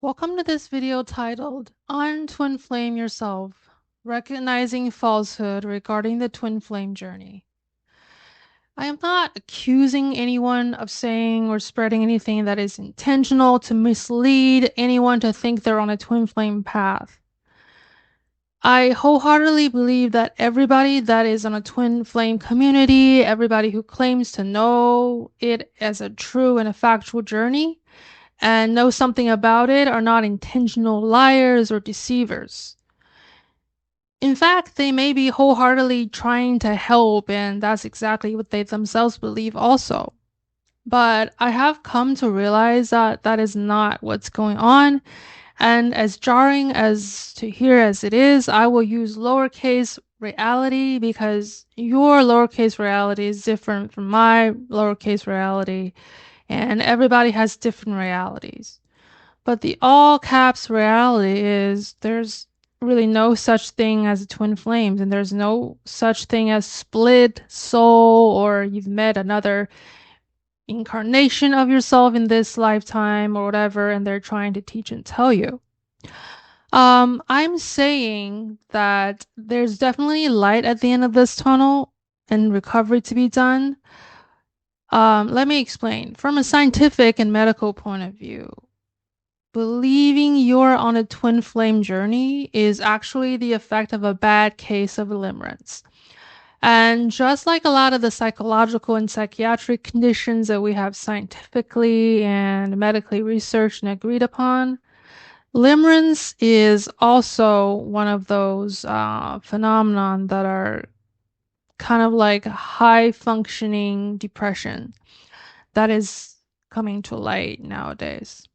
Welcome to this video titled On Twin Flame Yourself, Recognizing Falsehood Regarding the Twin Flame Journey. I am not accusing anyone of saying or spreading anything that is intentional to mislead anyone to think they're on a twin flame path. I wholeheartedly believe that everybody that is on a twin flame community, everybody who claims to know it as a true and a factual journey, and know something about it are not intentional liars or deceivers. In fact, they may be wholeheartedly trying to help, and that's exactly what they themselves believe also. But I have come to realize that that is not what's going on, and as jarring as to hear as it is, I will use lowercase reality because your lowercase reality is different from my lowercase reality, and everybody has different realities. But the all caps reality is there's really no such thing as twin flames, and there's no such thing as split soul, or you've met another incarnation of yourself in this lifetime or whatever, and they're trying to teach and tell you. I'm saying that there's definitely light at the end of this tunnel and recovery to be done. Let me explain. From a scientific and medical point of view, believing you're on a twin flame journey is actually the effect of a bad case of limerence. And just like a lot of the psychological and psychiatric conditions that we have scientifically and medically researched and agreed upon, limerence is also one of those phenomenon that are kind of like high functioning depression that is coming to light nowadays.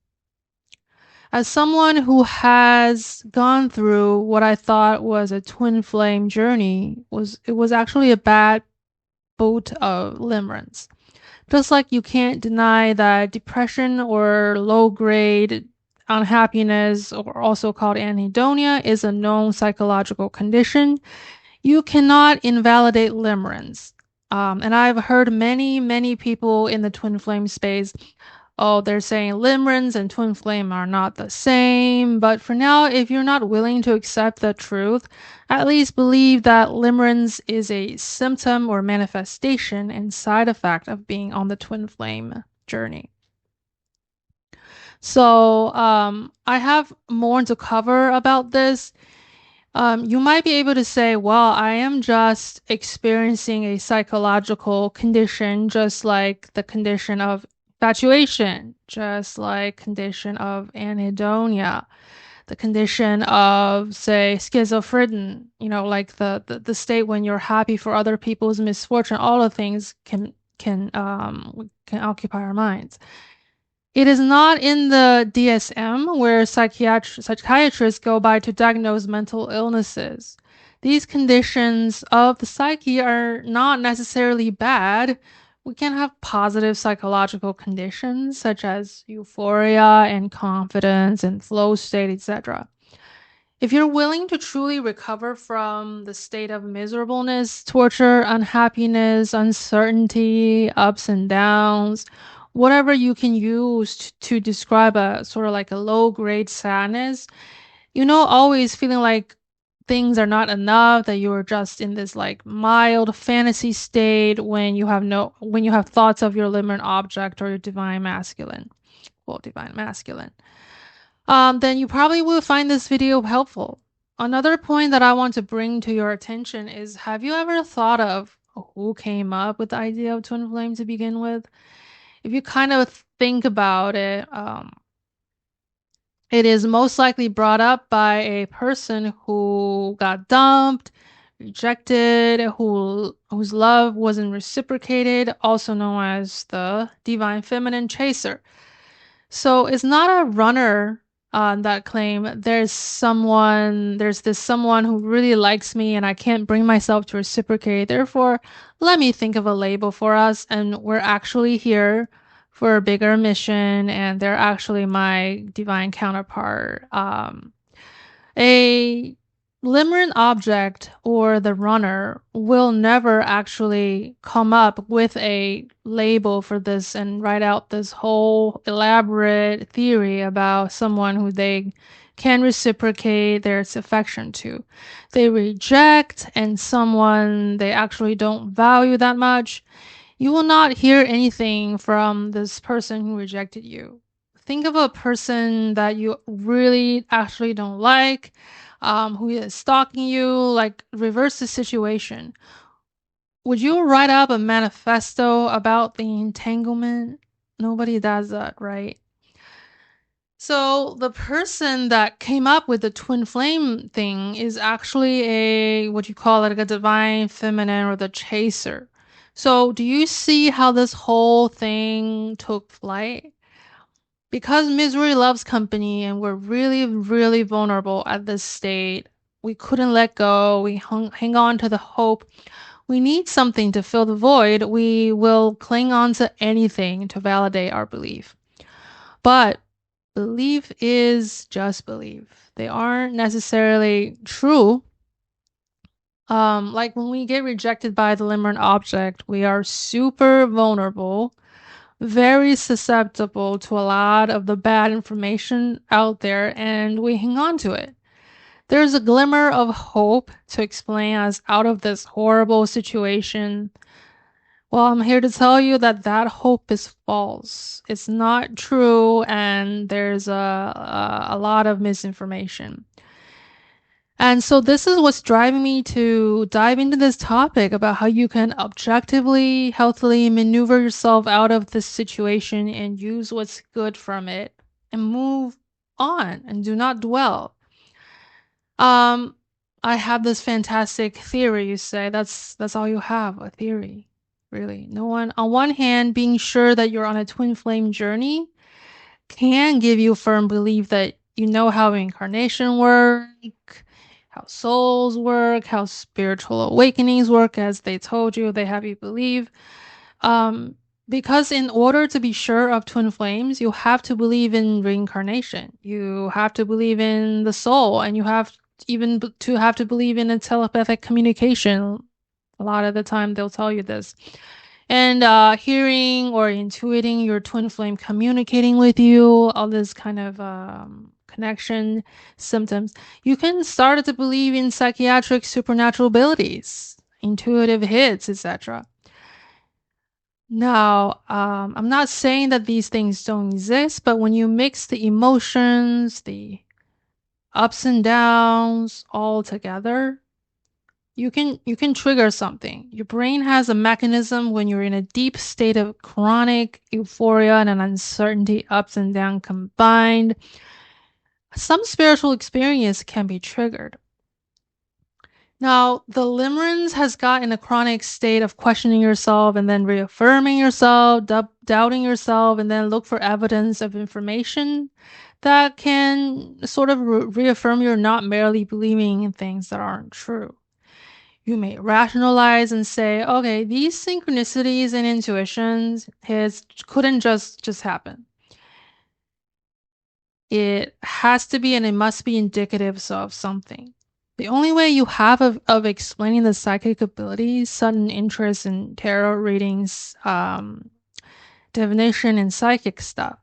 As someone who has gone through what I thought was a twin flame journey, it was actually a bad bout of limerence. Just like you can't deny that depression or low grade unhappiness, or also called anhedonia, is a known psychological condition, you cannot invalidate limerence. And I've heard many people in the twin flame space, oh, they're saying limerence and twin flame are not the same. But for now, if you're not willing to accept the truth, at least believe that limerence is a symptom or manifestation and side effect of being on the twin flame journey. So, I have more to cover about this. You might be able to say, well, I am just experiencing a psychological condition, just like the condition of infatuation, just like condition of anhedonia, the condition of, say, schizophrenia, like the state when you're happy for other people's misfortune. All of things can occupy our minds. It is not in the DSM where psychiatrists go by to diagnose mental illnesses. These conditions of the psyche are not necessarily bad. We can have positive psychological conditions such as euphoria and confidence and flow state, etc. If you're willing to truly recover from the state of miserableness, torture, unhappiness, uncertainty, ups and downs, whatever you can use to describe a sort of like a low grade sadness, always feeling like things are not enough, that you're just in this like mild fantasy state when you have thoughts of your liminal object or your divine masculine, well, divine masculine, then you probably will find this video helpful. Another point that I want to bring to your attention is, have you ever thought of who came up with the idea of twin flame to begin with? If you kind of think about it, it is most likely brought up by a person who got dumped, rejected, whose love wasn't reciprocated, also known as the divine feminine chaser. So it's not a runner on that claim. There's this someone who really likes me and I can't bring myself to reciprocate. Therefore, let me think of a label for us, and we're actually here for a bigger mission, and they're actually my divine counterpart. A limerent object or the runner will never actually come up with a label for this and write out this whole elaborate theory about someone who they can reciprocate their affection to. They reject and someone they actually don't value that much. You will not hear anything from this person who rejected you. Think of a person that you really actually don't like, who is stalking you, like reverse the situation. Would you write up a manifesto about the entanglement? Nobody does that, right? So the person that came up with the twin flame thing is actually a what you call it, like a divine feminine or the chaser. So do you see how this whole thing took flight? Because misery loves company and we're really, really vulnerable at this state. We couldn't let go. We hang on to the hope. We need something to fill the void. We will cling on to anything to validate our belief. But belief is just belief. They aren't necessarily true. Like when we get rejected by the limerent object, we are super vulnerable, very susceptible to a lot of the bad information out there, and we hang on to it. There's a glimmer of hope to explain us out of this horrible situation. Well, I'm here to tell you that that hope is false. It's not true, and there's a lot of misinformation. And so this is what's driving me to dive into this topic about how you can objectively, healthily maneuver yourself out of this situation and use what's good from it and move on and do not dwell. Um, I have this fantastic theory, you say. That's all you have, a theory. Really. No one, on one hand, being sure that you're on a twin flame journey can give you firm belief that you know how reincarnation work, how souls work, how spiritual awakenings work, as they told you, they have you believe. Um, because in order to be sure of twin flames, you have to believe in reincarnation. You have to believe in the soul, and you have even to have to believe in a telepathic communication. A lot of the time, they'll tell you this. And hearing or intuiting your twin flame communicating with you, all this kind of connection symptoms, you can start to believe in psychiatric supernatural abilities, intuitive hits, etc. Now, I'm not saying that these things don't exist, but when you mix the emotions, the ups and downs all together, you can trigger something. Your brain has a mechanism when you're in a deep state of chronic euphoria and an uncertainty, ups and down combined. Some spiritual experience can be triggered. Now, the limerence has got in a chronic state of questioning yourself and then reaffirming yourself, doubting yourself, and then look for evidence of information that can sort of reaffirm you're not merely believing in things that aren't true. You may rationalize and say, okay, these synchronicities and intuitions couldn't just happen. It has to be and it must be indicative of something. The only way you have of explaining the psychic abilities, sudden interest in tarot readings, divination, and psychic stuff.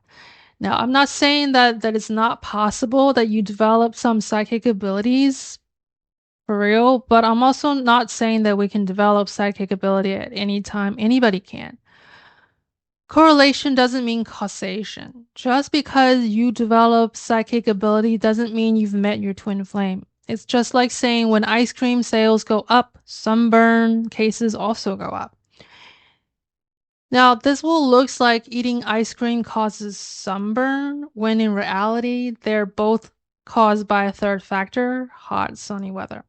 Now, I'm not saying that it's not possible that you develop some psychic abilities for real, but I'm also not saying that we can develop psychic ability at any time. Anybody can. Correlation doesn't mean causation. Just because you develop psychic ability doesn't mean you've met your twin flame. It's just like saying when ice cream sales go up, sunburn cases also go up. Now, this will looks like eating ice cream causes sunburn, when in reality, they're both caused by a third factor, hot, sunny weather.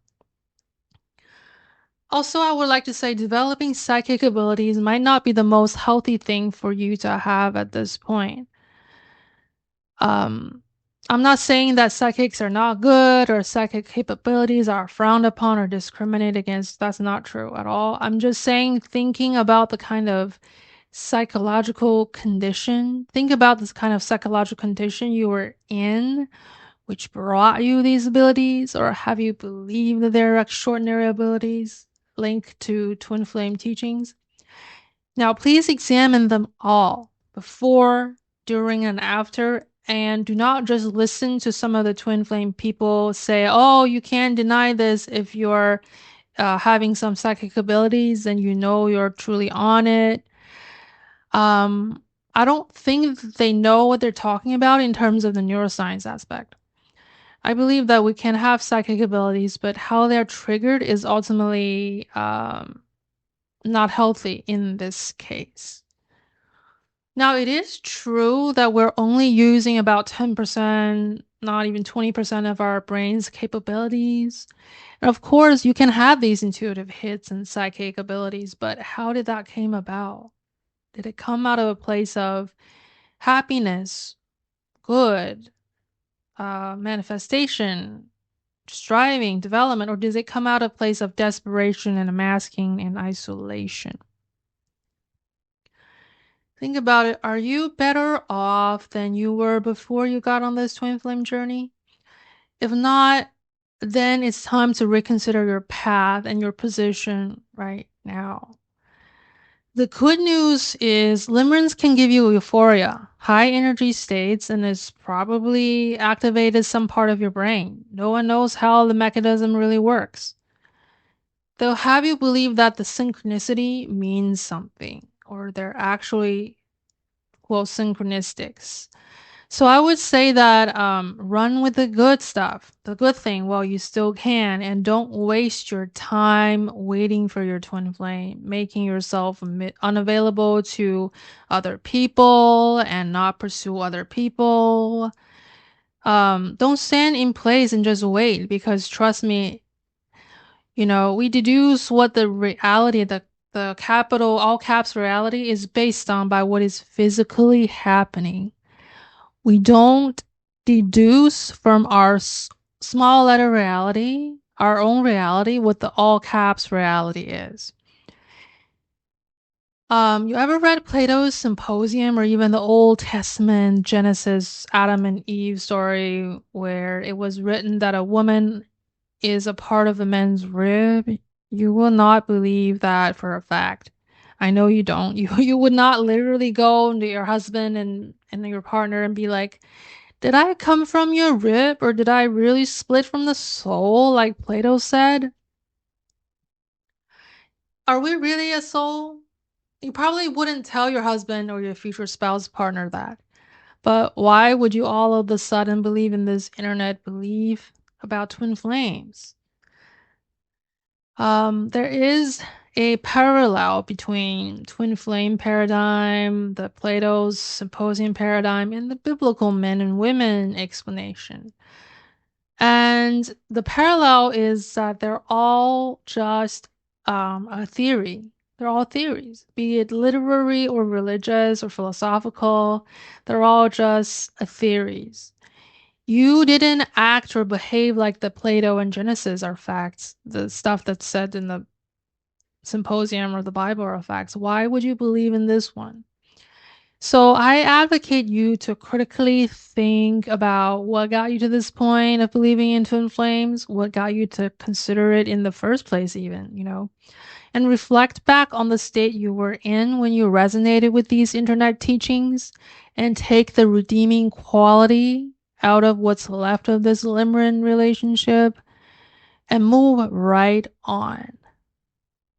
Also, I would like to say developing psychic abilities might not be the most healthy thing for you to have at this point. Um, I'm not saying that psychics are not good or psychic capabilities are frowned upon or discriminated against. That's not true at all. I'm just saying, thinking about the kind of psychological condition, think about this kind of psychological condition you were in which brought you these abilities, or have you believed that they're extraordinary abilities linked to twin flame teachings? Now, please examine them all before, during, and after, and do not just listen to some of the twin flame people say, oh, you can't deny this if you're having some psychic abilities and you know you're truly on it. I don't think they know what they're talking about in terms of the neuroscience aspect. I believe that we can have psychic abilities, but how they're triggered is ultimately not healthy in this case. Now, it is true that we're only using about 10%, not even 20% of our brain's capabilities. And of course, you can have these intuitive hits and psychic abilities, but how did that came about? Did it come out of a place of happiness, good, manifestation, striving, development, or does it come out of a place of desperation and masking and isolation? Think about it. Are you better off than you were before you got on this twin flame journey? If not, then it's time to reconsider your path and your position right now. The good news is limerence can give you euphoria, high energy states, and it's probably activated some part of your brain. No one knows how the mechanism really works. They'll have you believe that the synchronicity means something, or they're actually, quote, synchronistics. So I would say that run with the good stuff, the good thing while you still can, and don't waste your time waiting for your twin flame, making yourself unavailable to other people and not pursue other people. Don't stand in place and just wait, because trust me, we deduce what the reality, the capital, all caps reality is based on by what is physically happening. We don't deduce from our small letter reality, our own reality, what the all caps reality is. You ever read Plato's Symposium or even the Old Testament Genesis Adam and Eve story where it was written that a woman is a part of a man's rib? You will not believe that for a fact. I know you don't. You would not literally go to your husband and your partner and be like, did I come from your rib or did I really split from the soul like Plato said? Are we really a soul? You probably wouldn't tell your husband or your future spouse partner that. But why would you all of a sudden believe in this internet belief about twin flames? There is a parallel between twin flame paradigm, the Plato's symposium paradigm, and the biblical men and women explanation. And the parallel is that they're all just a theory. They're all theories, be it literary or religious or philosophical. They're all just theories. You didn't act or behave like the Plato and Genesis are facts. The stuff that's said in the symposium or the Bible are facts. Why would you believe in this one? So I advocate you to critically think about what got you to this point of believing in twin flames, what got you to consider it in the first place, even, and reflect back on the state you were in when you resonated with these internet teachings and take the redeeming quality out of what's left of this limerent relationship and move right on.